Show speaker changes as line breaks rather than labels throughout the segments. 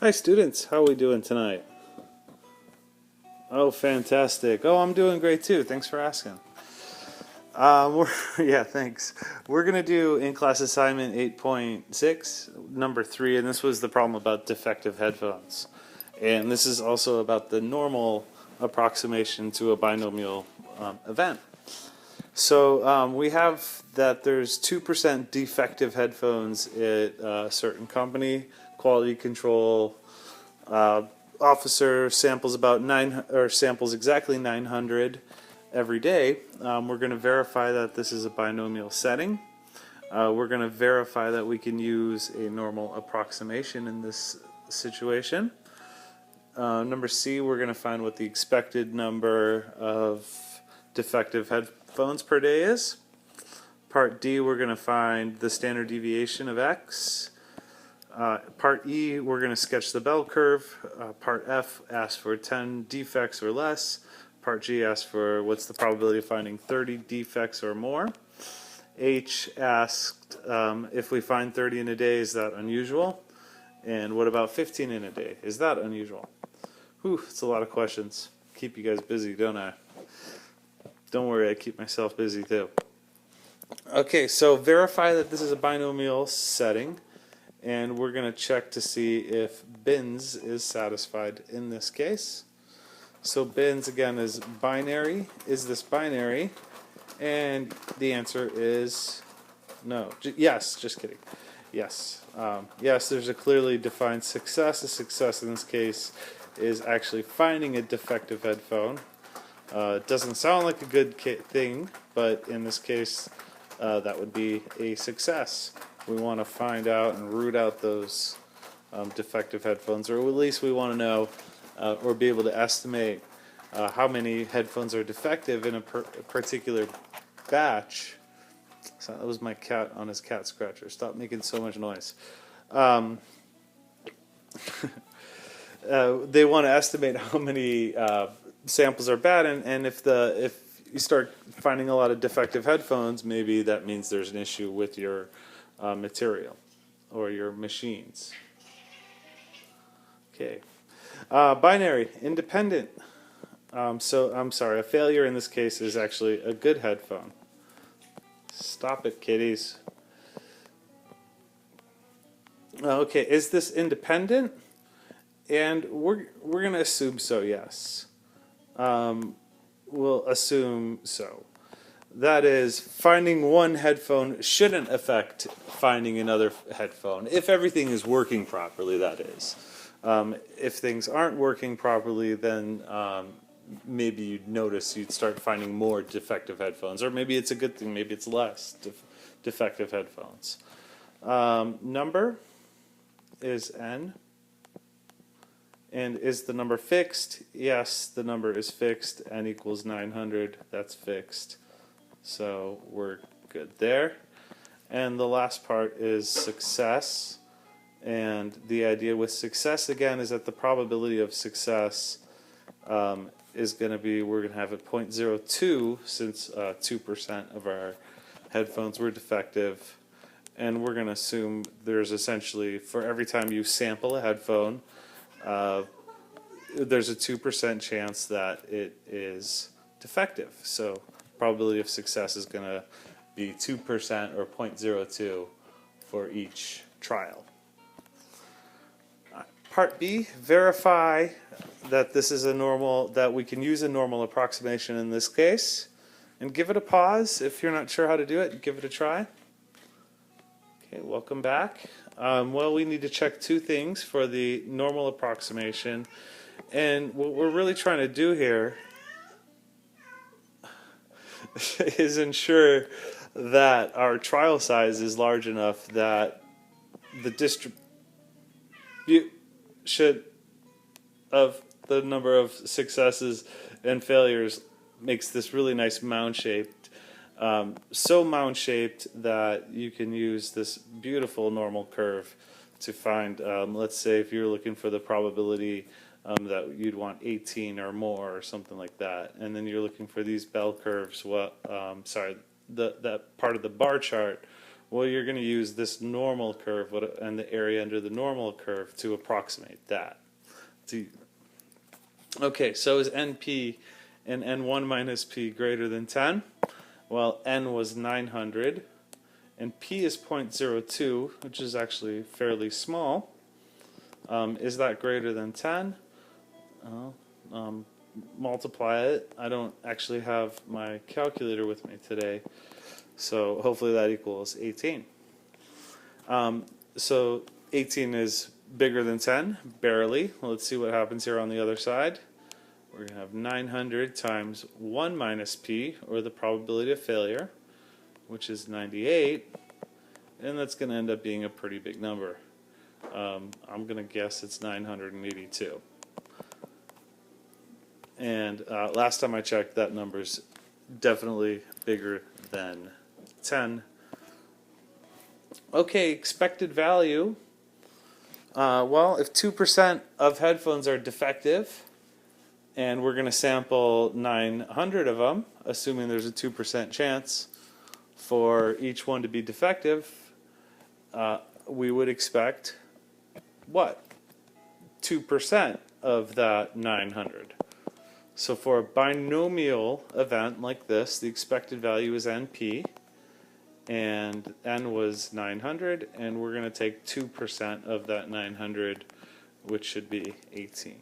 Hi students, how are we doing tonight? Oh, fantastic. Oh, I'm doing great too. Thanks for asking. Yeah, thanks. We're going to do in-class assignment 8.6, number 3, and this was the problem about defective headphones. And this is also about the normal approximation to a binomial event. So we have that there's 2% defective headphones at a certain company, quality control officer samples about samples exactly 900 every day. We're going to verify that this is a binomial setting. We're going to verify that we can use a normal approximation in this situation. Number C, we're going to find what the expected number of defective headphones per day is. Part D, we're going to find the standard deviation of X. Part E, we're going to sketch the bell curve. Part F asks for 10 defects or less. Part G asks for what's the probability of finding 30 defects or more. H asked if we find 30 in a day, is that unusual? And what about 15 in a day? Is that unusual? Whew, it's a lot of questions. Keep you guys busy, don't I? Don't worry, I keep myself busy too. Okay, so verify that this is a binomial setting. And we're going to check to see if bins is satisfied in this case. So bins again is binary. Is this binary? And the answer is no. Yes, just kidding. Yes. Yes, there's a clearly defined success. A success in this case is actually finding a defective headphone. It doesn't sound like a good thing, but in this case, that would be a success. We want to find out and root out those defective headphones, or at least we want to know or be able to estimate how many headphones are defective in a particular batch. So that was my cat on his cat scratcher. Stop making so much noise. They want to estimate how many samples are bad, and if you start finding a lot of defective headphones, maybe that means there's an issue with your material or your machines. Okay. Binary, independent. So I'm sorry, a failure in this case is actually a good headphone. Stop it, kitties. Okay, is this independent? And we're going to assume so, yes. We'll assume so. That is, finding one headphone shouldn't affect finding another headphone, if everything is working properly, that is. If things aren't working properly, then maybe you'd start finding more defective headphones. Or maybe it's a good thing, maybe it's less defective headphones. Number is n. And is the number fixed? Yes, the number is fixed. N equals 900, that's fixed. So we're good there. And the last part is success. And the idea with success, again, is that the probability of success is going to be, we're going to have it 0.02 since 2% of our headphones were defective. And we're going to assume there's essentially, for every time you sample a headphone, there's a 2% chance that it is defective. So probability of success is going to be 2% or 0.02 for each trial. Part B, verify that this is that we can use a normal approximation in this case. And give it a pause. If you're not sure how to do it, give it a try. Okay, welcome back. Well, we need to check two things for the normal approximation. And what we're really trying to do here is ensure that our trial size is large enough that the distribution of the number of successes and failures makes this really nice mound-shaped. So mound-shaped that you can use this beautiful normal curve to find, let's say if you're looking for the probability that you'd want 18 or more or something like that, and then you're looking for these bell curves, that part of the bar chart Well, you're going to use this normal curve and the area under the normal curve to approximate that. Okay, so is NP and N1 minus P greater than 10? Well, N was 900, and P is 0.02, which is actually fairly small. Is that greater than 10? Multiply it. I don't actually have my calculator with me today, so hopefully that equals 18. So 18 is bigger than 10, barely. Let's see what happens here on the other side. We're going to have 900 times 1 minus P, or the probability of failure, which is 98, and that's going to end up being a pretty big number. I'm going to guess it's 982. And last time I checked, that number's definitely bigger than 10. Okay, expected value. Well, if 2% of headphones are defective, and we're going to sample 900 of them, assuming there's a 2% chance for each one to be defective, we would expect what? 2% of that 900. So for a binomial event like this, the expected value is NP, and N was 900, and we're going to take 2% of that 900, which should be 18.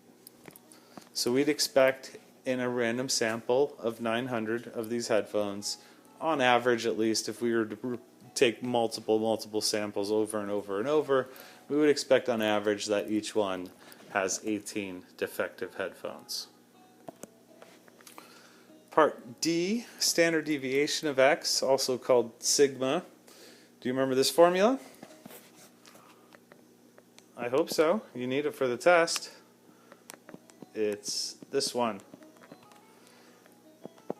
So we'd expect in a random sample of 900 of these headphones, on average at least, if we were to take multiple samples over and over and over, we would expect on average that each one has 18 defective headphones. Part D, standard deviation of X, also called sigma. Do you remember this formula? I hope so. You need it for the test. It's this one.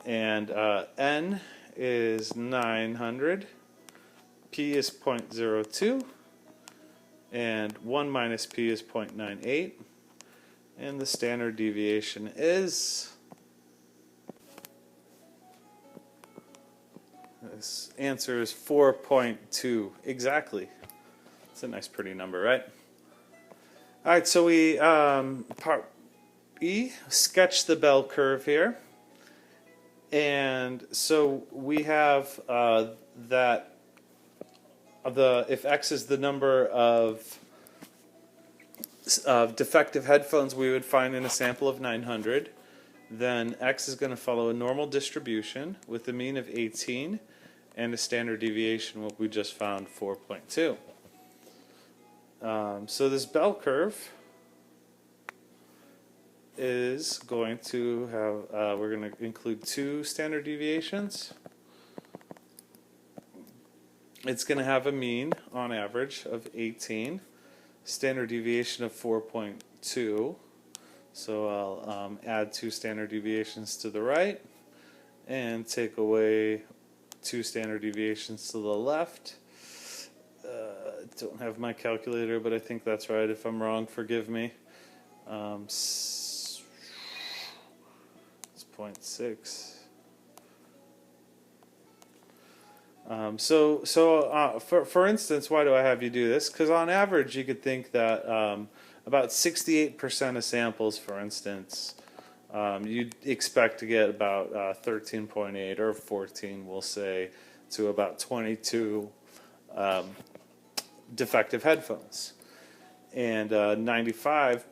And N is 900, P is 0.02, and 1 minus P is 0.98, and the standard deviation is... This answer is 4.2, exactly. It's a nice pretty number, right? Alright, so we, part E, sketch the bell curve here. And so we have that if X is the number of defective headphones we would find in a sample of 900, then X is going to follow a normal distribution with a mean of 18 and a standard deviation, what we just found, 4.2. So this bell curve is going to have, we're going to include 2 standard deviations. It's going to have a mean, on average, of 18, standard deviation of 4.2. So I'll add 2 standard deviations to the right and take away 2 standard deviations to the left. Don't have my calculator, but I think that's right. If I'm wrong, forgive me. It's 0.6. For instance, why do I have you do this? Because on average, you could think that about 68% of samples, for instance, you'd expect to get about 13.8 or 14, we'll say, to about 22 defective headphones. And 95,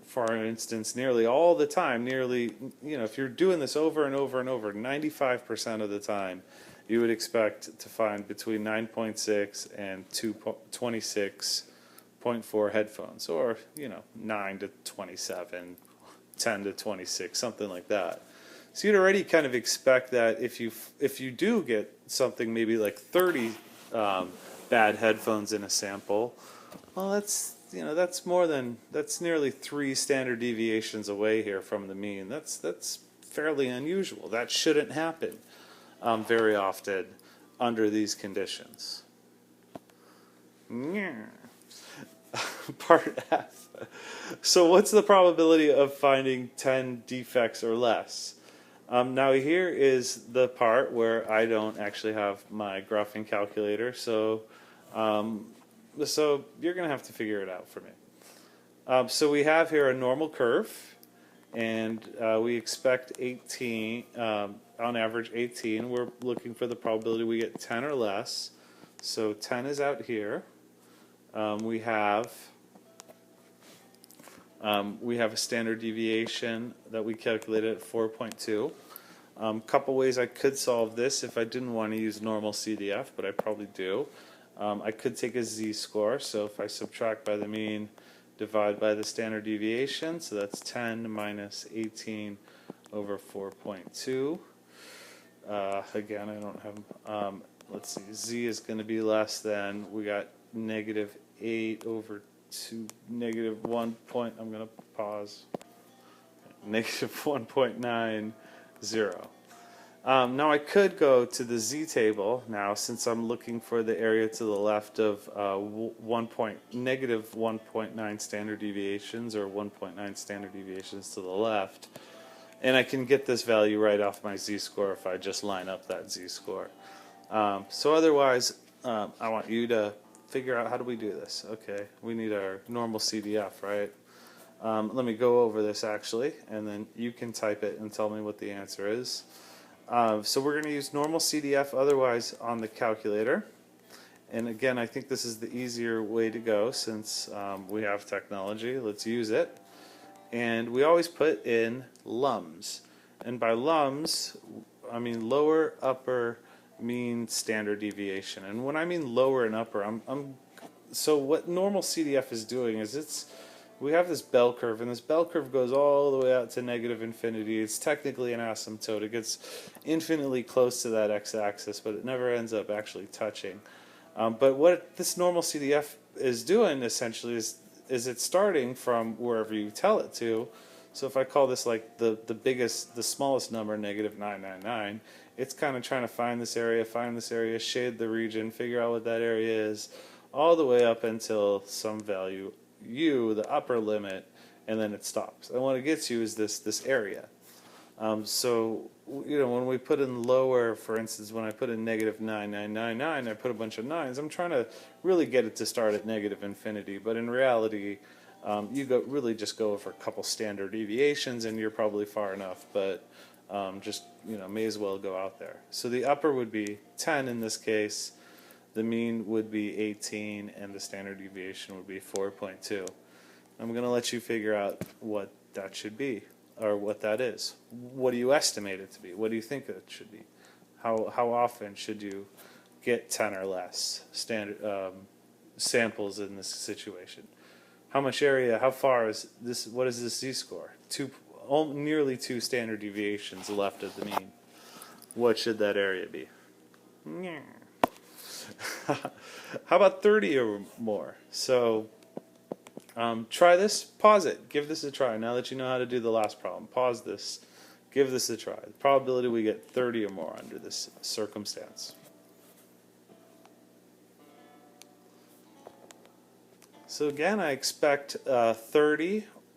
for instance, nearly all the time, if you're doing this over and over and over, 95% of the time, you would expect to find between 9.6 and 26.4 headphones, or 9 to 27, 10 to 26, something like that. So you'd already kind of expect that if you do get something maybe like 30 bad headphones in a sample, well, that's nearly 3 standard deviations away here from the mean. That's fairly unusual. That shouldn't happen very often under these conditions. Part F. So what's the probability of finding 10 defects or less? Now here is the part where I don't actually have my graphing calculator, so you're going to have to figure it out for me. So we have here a normal curve, and we expect 18, on average 18. We're looking for the probability we get 10 or less. So 10 is out here. We have a standard deviation that we calculated at 4.2. Couple ways I could solve this if I didn't want to use normal CDF, but I probably do. I could take a z-score, so if I subtract by the mean, divide by the standard deviation, so that's 10 minus 18 over 4.2. Again, I don't have, let's see, z is going to be less than, we got negative 8 over 2, negative 1 point, I'm going to pause, negative 1.90. Now I could go to the z table now, since I'm looking for the area to the left of negative 1.9 standard deviations, or 1.9 standard deviations to the left, and I can get this value right off my z-score if I just line up that z-score. So otherwise, I want you to figure out, how do we do this? Okay, we need our normal CDF, right? Let me go over this actually, and then you can type it and tell me what the answer is. So we're going to use normal CDF otherwise on the calculator. And again, I think this is the easier way to go since we have technology. Let's use it. And we always put in lums. And by lums, I mean lower, upper, mean, standard deviation. And when I mean lower and upper, so what normal CDF is doing is we have this bell curve, and this bell curve goes all the way out to negative infinity. It's technically an asymptote. It gets infinitely close to that x-axis, but it never ends up actually touching. But what this normal CDF is doing essentially is it's starting from wherever you tell it to. So if I call this like the smallest number, negative 999, it's kind of trying to find this area, shade the region, figure out what that area is, all the way up until some value u, the upper limit, and then it stops. And what it gets you is this area. So when we put in lower, for instance, when I put in negative 9999, I put a bunch of nines. I'm trying to really get it to start at negative infinity, but in reality, you really just go over a couple standard deviations, and you're probably far enough. But just may as well go out there. So the upper would be 10 in this case. The mean would be 18, and the standard deviation would be 4.2. I'm going to let you figure out what that should be, or what that is. What do you estimate it to be? What do you think it should be? How often should you get 10 or less standard samples in this situation? How much area? How far is this? What is this z-score? Nearly 2 standard deviations left of the mean. What should that area be? How about 30 or more? So try this, pause it, give this a try. Now that you know how to do the last problem, pause this, give this a try. The probability we get 30 or more under this circumstance. So again, I expect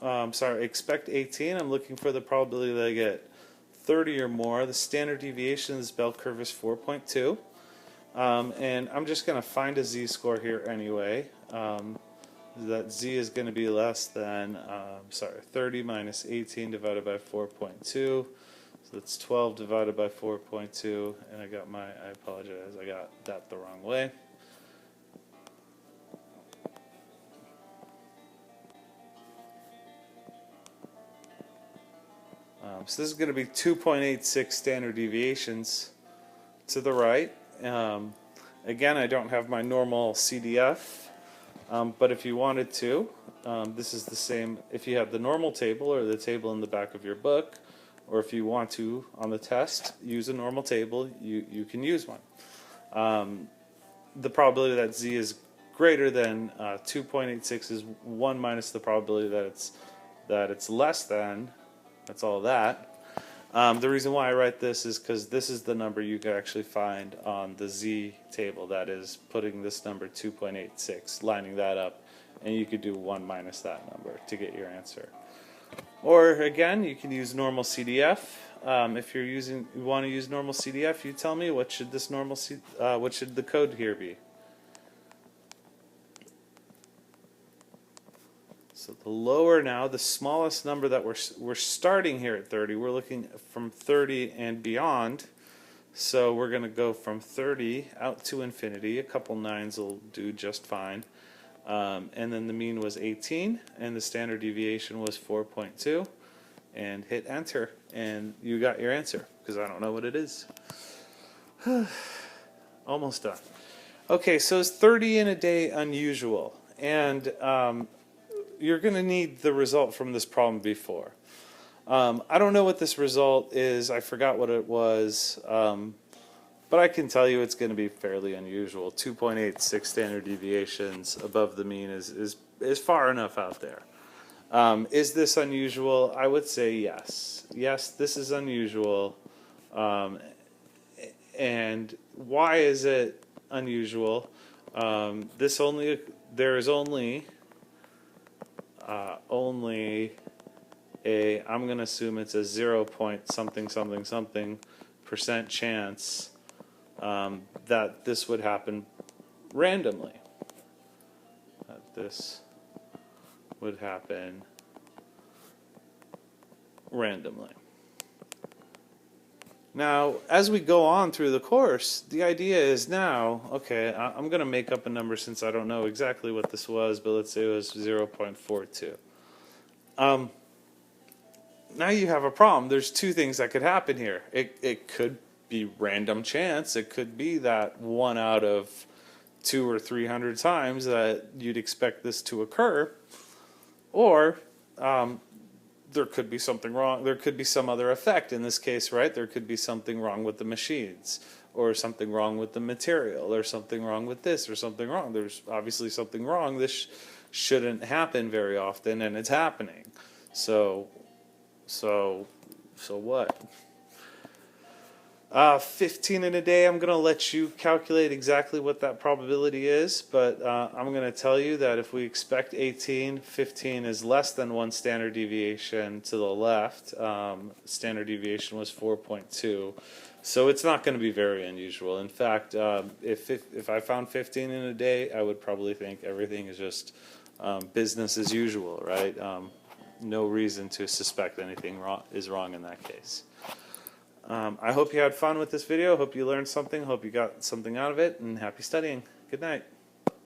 expect 18. I'm looking for the probability that I get 30 or more. The standard deviation of this bell curve is 4.2. And I'm just going to find a z-score here anyway. That z is going to be less than, 30 minus 18 divided by 4.2. So that's 12 divided by 4.2. And I apologize, I got that the wrong way. So this is going to be 2.86 standard deviations to the right. Again, I don't have my normal CDF, but if you wanted to, this is the same if you have the normal table or the table in the back of your book, or if you want to, on the test, use a normal table, you can use one. The probability that z is greater than 2.86 is 1 minus the probability that it's less than. That's all that. The reason why I write this is because this is the number you can actually find on the z table. That is putting this number 2.86, lining that up, and you could do 1 minus that number to get your answer. Or again, you can use normal CDF. if you want to use normal CDF, you tell me what should what should the code here be. So the lower now, the smallest number that we're starting here at 30. We're looking from 30 and beyond. So we're going to go from 30 out to infinity. A couple 9s will do just fine. And then the mean was 18, and the standard deviation was 4.2. And hit enter, and you got your answer, because I don't know what it is. Almost done. Okay, so is 30 in a day unusual? And you're going to need the result from this problem before. I don't know what this result is. I forgot what it was. But I can tell you it's going to be fairly unusual. 2.86 standard deviations above the mean is far enough out there. Is this unusual? I would say yes. Yes, this is unusual. And why is it unusual? There is only a, I'm going to assume it's a 0 point something something something % chance that this would happen randomly. That this would happen randomly. Now, as we go on through the course, the idea is now, okay, I'm going to make up a number since I don't know exactly what this was, but let's say it was 0.42. Now you have a problem. There's two things that could happen here. It could be random chance. It could be that 1 out of 200 or 300 times that you'd expect this to occur, or there could be something wrong. There could be some other effect in this case, right? There could be something wrong with the machines, or something wrong with the material, or something wrong with this, or something wrong. There's obviously something wrong. This shouldn't happen very often, and it's happening. So what? 15 in a day, I'm going to let you calculate exactly what that probability is, but I'm going to tell you that if we expect 18, 15 is less than 1 standard deviation to the left. Standard deviation was 4.2, so it's not going to be very unusual. In fact, if I found 15 in a day, I would probably think everything is just business as usual, right? No reason to suspect anything is wrong in that case. I hope you had fun with this video. Hope you learned something. Hope you got something out of it, and happy studying. Good night.